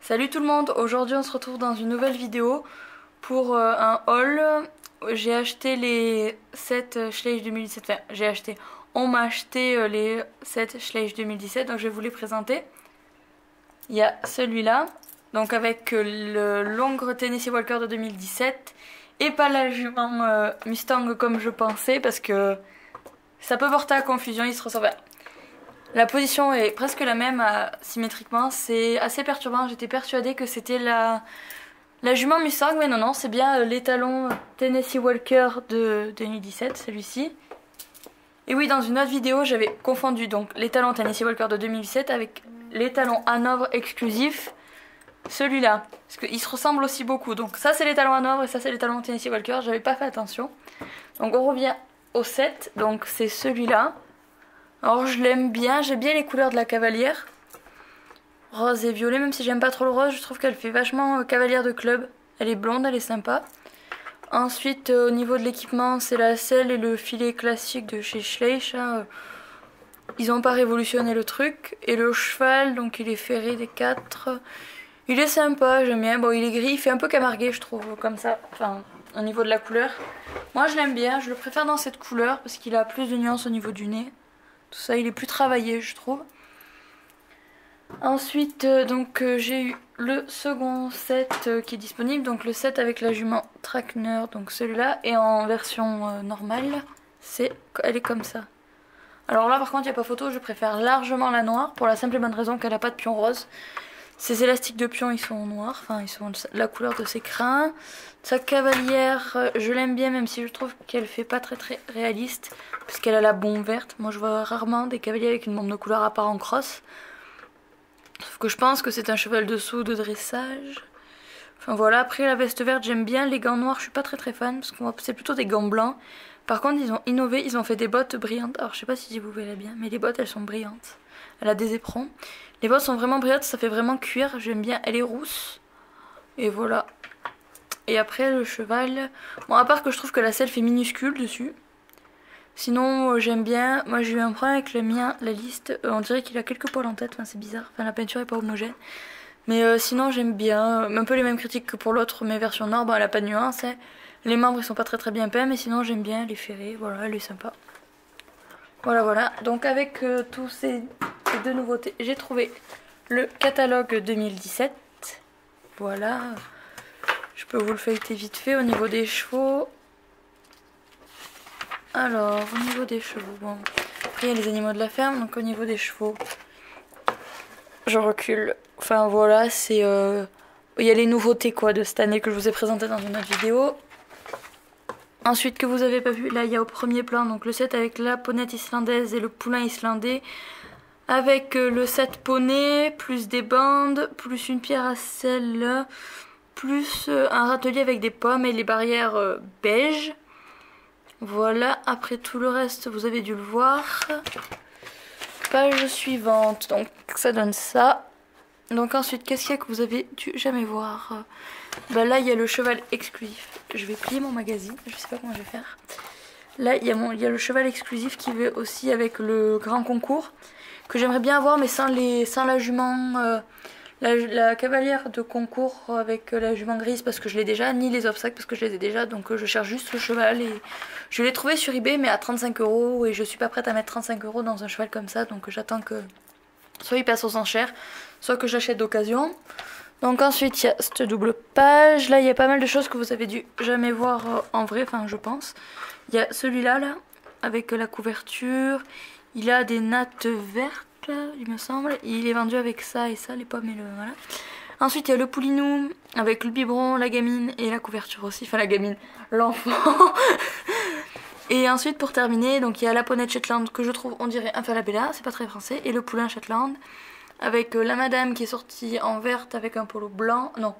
Salut tout le monde, aujourd'hui on se retrouve dans une nouvelle vidéo pour un haul. J'ai acheté les 7 Schleich 2017, enfin on m'a acheté les 7 Schleich 2017, donc je vais vous les présenter. Il y a celui-là, donc avec le Longres Tennessee Walker de 2017 et pas la jument Mustang comme je pensais parce que ça peut porter à confusion, ils se ressemblent. La position est presque la même symétriquement, c'est assez perturbant, j'étais persuadée que c'était la jument Mustang, mais non, c'est bien l'étalon Tennessee Walker de 2017, celui-ci. Et oui, dans une autre vidéo, j'avais confondu donc l'étalon Tennessee Walker de 2017 avec l'étalon Hanovre exclusif, celui-là. Parce qu'ils se ressemblent aussi beaucoup, donc ça c'est l'étalon Hanovre et ça c'est l'étalon Tennessee Walker, j'avais pas fait attention. Donc on revient au 7, donc c'est celui-là. Alors je l'aime bien, j'aime bien les couleurs de la cavalière. Rose et violet, même si j'aime pas trop le rose, je trouve qu'elle fait vachement cavalière de club. Elle est blonde, elle est sympa. Ensuite au niveau de l'équipement, c'est la selle et le filet classique de chez Schleich. Ils ont pas révolutionné le truc. Et le cheval, donc il est ferré des 4. Il est sympa, j'aime bien. Bon, il est gris, il fait un peu camarguais je trouve, comme ça. Enfin, au niveau de la couleur. Moi je l'aime bien, je le préfère dans cette couleur parce qu'il a plus de nuances au niveau du nez. Tout ça, il est plus travaillé, je trouve. Ensuite, j'ai eu le second set qui est disponible. Donc le set avec la jument Trackner, donc celui-là. Et en version normale, elle est comme ça. Alors là, par contre, il n'y a pas photo. Je préfère largement la noire pour la simple et bonne raison qu'elle n'a pas de pion rose. Ses élastiques de pion, ils sont noirs. Enfin, ils sont la couleur de ses crins. Sa cavalière, je l'aime bien, même si je trouve qu'elle fait pas très réaliste. Parce qu'elle a la bombe verte. Moi, je vois rarement des cavaliers avec une bombe de couleur à part en crosse. Sauf que je pense que c'est un cheval de saut de dressage. Enfin voilà, après la veste verte, j'aime bien. Les gants noirs, je suis pas très fan. Parce que c'est plutôt des gants blancs. Par contre, ils ont innové, ils ont fait des bottes brillantes. Alors, je sais pas si vous verrez bien, mais les bottes, elles sont brillantes. Elle a des éperons. Les bottes sont vraiment brillantes, ça fait vraiment cuir. J'aime bien, elle est rousse. Et voilà. Et après, le cheval... Bon, à part que je trouve que la selle fait minuscule dessus. Sinon, j'aime bien. Moi, j'ai eu un problème avec le mien, la liste. On dirait qu'il a quelques poils en tête. Enfin, c'est bizarre. Enfin, la peinture est pas homogène. Mais sinon, j'aime bien. Un peu les mêmes critiques que pour l'autre, mais version nord. Bon, elle a pas de nuance. Hein. Les membres, ils sont pas très bien peints. Mais sinon, j'aime bien. Elle est ferrée. Voilà, elle est sympa. Voilà. Donc, avec tous ces deux nouveautés, j'ai trouvé le catalogue 2017. Voilà. Je peux vous le feuilleter vite fait au niveau des chevaux. Alors, au niveau des chevaux, bon, après il y a les animaux de la ferme, donc au niveau des chevaux, je recule. Enfin voilà, c'est... il y a les nouveautés quoi de cette année que je vous ai présentées dans une autre vidéo. Ensuite, que vous avez pas vu, là il y a au premier plan, donc le set avec la ponette islandaise et le poulain islandais. Avec le set poney, plus des bandes, plus une pierre à sel, plus un râtelier avec des pommes et les barrières beige. Voilà, après tout le reste, vous avez dû le voir. Page suivante, donc ça donne ça. Donc ensuite, qu'est-ce qu'il y a que vous avez dû jamais voir? Là, il y a le cheval exclusif. Je vais plier mon magazine, je sais pas comment je vais faire. Là, il y a le cheval exclusif qui va aussi avec le grand concours. Que j'aimerais bien avoir, mais sans la jument... La cavalière de concours avec la jument grise parce que je l'ai déjà, ni les obstacles parce que je les ai déjà, donc je cherche juste le cheval et je l'ai trouvé sur eBay mais à 35 € et je suis pas prête à mettre 35 € dans un cheval comme ça, donc j'attends que soit il passe aux enchères, soit que j'achète d'occasion. Donc ensuite il y a cette double page, là il y a pas mal de choses que vous avez dû jamais voir en vrai, enfin je pense. Il y a celui-là là, avec la couverture, il a des nattes vertes. Il me semble, il est vendu avec ça et ça, les pommes et le voilà. Ensuite il y a le poulinou avec le biberon, la gamine et la couverture aussi, enfin la gamine, l'enfant. Et ensuite pour terminer, donc il y a la ponette Shetland que je trouve on dirait un falabella, c'est pas très français, et le poulain Shetland avec la madame qui est sortie en verte avec un polo blanc, non,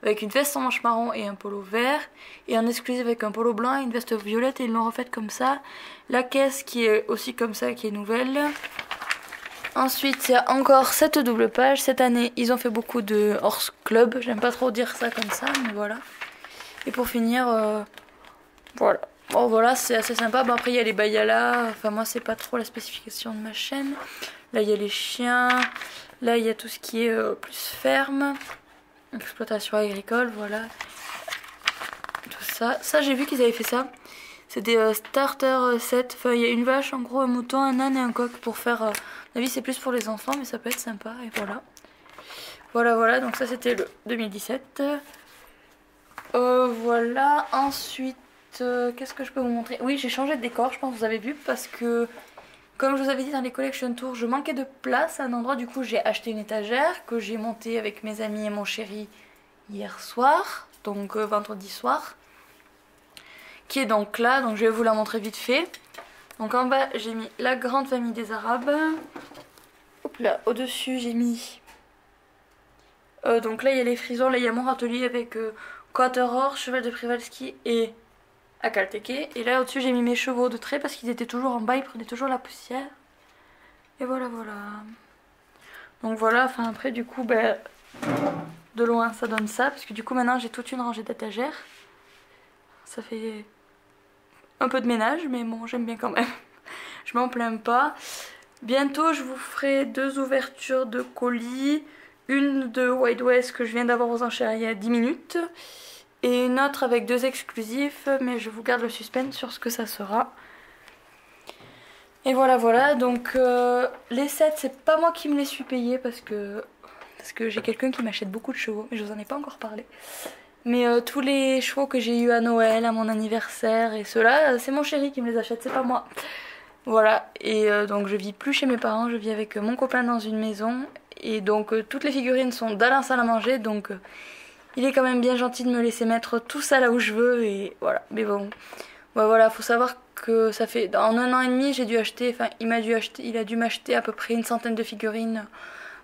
avec une veste en manche marron et un polo vert, et un exclusif avec un polo blanc et une veste violette, et ils l'ont refaite comme ça. La caisse qui est aussi comme ça, qui est nouvelle. Ensuite, il y a encore cette double page. Cette année, ils ont fait beaucoup de horse club. J'aime pas trop dire ça comme ça, mais voilà. Et pour finir, voilà. Bon, voilà, c'est assez sympa. Bon, après, il y a les bayala. Enfin, moi, c'est pas trop la spécification de ma chaîne. Là, il y a les chiens. Là il y a tout ce qui est plus ferme, exploitation agricole, voilà. Tout ça. Ça j'ai vu qu'ils avaient fait ça. C'est des starter sets. Enfin il y a une vache, en gros un mouton, un âne et un coq pour faire... à mon avis c'est plus pour les enfants mais ça peut être sympa et voilà. Voilà, donc ça c'était le 2017. Voilà, ensuite, qu'est-ce que je peux vous montrer? Oui, j'ai changé de décor, je pense que vous avez vu, parce que, comme je vous avais dit dans les collection tours, je manquais de place à un endroit, du coup j'ai acheté une étagère que j'ai montée avec mes amis et mon chéri hier soir, donc vendredi soir, qui est donc là, donc je vais vous la montrer vite fait. Donc en bas j'ai mis la grande famille des Arabes, hop là, au-dessus j'ai mis... donc là il y a les frisons, là il y a mon râtelier avec Quateror, cheval de Przewalski et Akalteke. Et là au-dessus j'ai mis mes chevaux de trait parce qu'ils étaient toujours en bas, ils prenaient toujours la poussière. Et voilà. Donc voilà, enfin après du coup ben, de loin ça donne ça. Parce que du coup maintenant j'ai toute une rangée d'étagères. Ça fait un peu de ménage mais bon j'aime bien quand même. Je m'en plains pas. Bientôt je vous ferai 2 ouvertures de colis. Une de Wild West que je viens d'avoir aux enchères il y a 10 minutes. Et une autre avec 2 exclusifs. Mais je vous garde le suspense sur ce que ça sera. Et voilà. Donc les sets, c'est pas moi qui me les suis payés parce que j'ai quelqu'un qui m'achète beaucoup de chevaux. Mais je vous en ai pas encore parlé. Mais tous les chevaux que j'ai eu à Noël, à mon anniversaire et ceux-là, c'est mon chéri qui me les achète, c'est pas moi. Voilà. Et donc je vis plus chez mes parents, je vis avec mon copain dans une maison. Et donc toutes les figurines sont dans la salle à manger, donc il est quand même bien gentil de me laisser mettre tout ça là où je veux et voilà. Mais bon, ouais, voilà, faut savoir que ça fait en 1 an et demi j'ai dû acheter, enfin il a dû m'acheter à peu près une centaine de figurines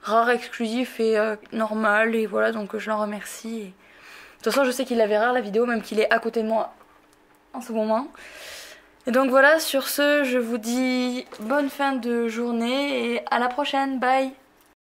rares, exclusives et normales et voilà, donc je l'en remercie. Et... de toute façon je sais qu'il la verra la vidéo, même qu'il est à côté de moi en ce moment. Et donc voilà, sur ce je vous dis bonne fin de journée et à la prochaine, bye.